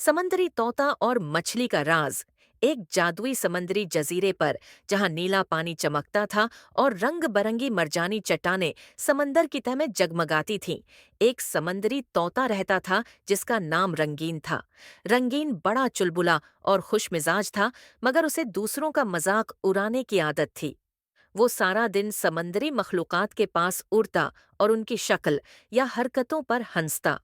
समंदरी तोता और मछली का राज। एक जादुई समंदरी जजीरे पर, जहां नीला पानी चमकता था और रंग बरंगी मरजानी चट्टानें समंदर की तह में जगमगाती थीं, एक समंदरी तोता रहता था जिसका नाम रंगीन था। रंगीन बड़ा चुलबुला और खुशमिजाज था, मगर उसे दूसरों का मजाक उड़ाने की आदत थी। वो सारा दिन समंदरी मखलूकात के पास उड़ता और उनकी शक्ल या हरकतों पर हंसता।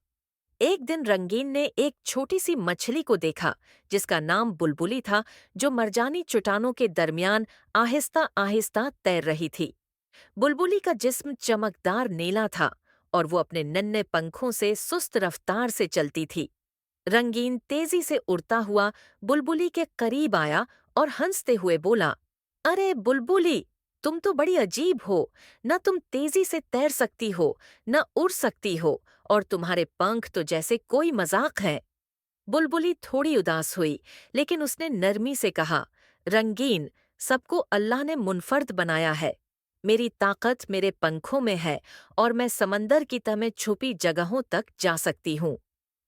एक दिन रंगीन ने एक छोटी सी मछली को देखा जिसका नाम बुलबुली था, जो मरजानी चट्टानों के दरमियान आहिस्ता आहिस्ता तैर रही थी। बुलबुली का जिस्म चमकदार नीला था और वो अपने नन्हे पंखों से सुस्त रफ्तार से चलती थी। रंगीन तेजी से उड़ता हुआ बुलबुली के करीब आया और हंसते हुए बोला, अरे बुलबुली, तुम तो बड़ी अजीब हो। न तुम तेजी से तैर सकती हो, न उड़ सकती हो, और तुम्हारे पंख तो जैसे कोई मजाक है। बुलबुली थोड़ी उदास हुई, लेकिन उसने नरमी से कहा, रंगीन, सबको अल्लाह ने मुनफर्द बनाया है। मेरी ताकत मेरे पंखों में है और मैं समंदर की तह में छुपी जगहों तक जा सकती हूँ।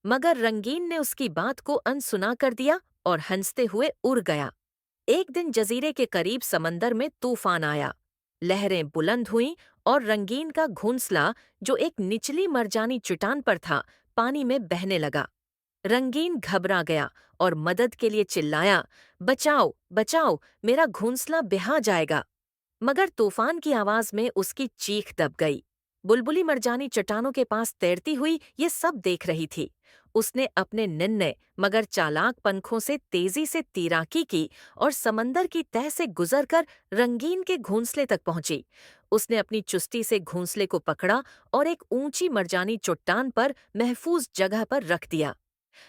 मगर रंगीन ने उसकी बात को अनसुना कर दिया और हंसते हुए उड़ गया। एक दिन जजीरे के करीब समंदर में तूफान आया। लहरें बुलंद हुईं और रंगीन का घोंसला, जो एक निचली मरजानी चट्टान पर था, पानी में बहने लगा। रंगीन घबरा गया और मदद के लिए चिल्लाया, बचाओ बचाओ, मेरा घोंसला बहा जाएगा। मगर तूफान की आवाज में उसकी चीख दब गई। बुलबुली मरजानी चट्टानों के पास तैरती हुई ये सब देख रही थी। उसने अपने नन्हे मगर चालाक पंखों से तेजी से तैराकी की और समंदर की तह से गुजरकर रंगीन के घोंसले तक पहुंची। उसने अपनी चुस्ती से घोंसले को पकड़ा और एक ऊंची मरजानी चट्टान पर महफूज जगह पर रख दिया।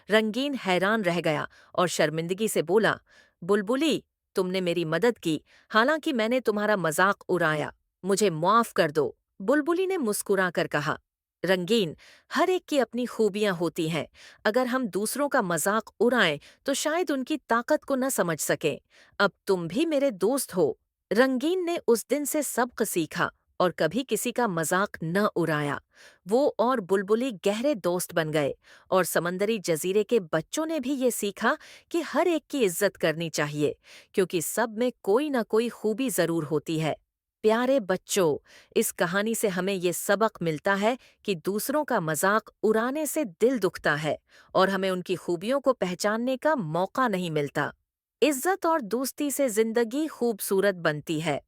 रंगीन हैरान रह गया और शर्मिंदगी से बोला, बुलबुली, तुमने मेरी मदद की, हालांकि मैंने तुम्हारा मजाक उड़ाया। मुझे माफ कर दो। बुलबुली ने मुस्कुरा कर कहा, रंगीन, हर एक की अपनी खूबियां होती हैं। अगर हम दूसरों का मजाक उड़ाएं तो शायद उनकी ताकत को न समझ सकें। अब तुम भी मेरे दोस्त हो। रंगीन ने उस दिन से सबक सीखा और कभी किसी का मजाक न उड़ाया। वो और बुलबुली गहरे दोस्त बन गए और समंदरी जजीरे के बच्चों ने भी ये सीखा कि हर एक की इज्जत करनी चाहिए, क्योंकि सब में कोई न कोई खूबी जरूर होती है। प्यारे बच्चों, इस कहानी से हमें ये सबक मिलता है कि दूसरों का मजाक उड़ाने से दिल दुखता है और हमें उनकी खूबियों को पहचानने का मौका नहीं मिलता। इज्जत और दोस्ती से जिंदगी खूबसूरत बनती है।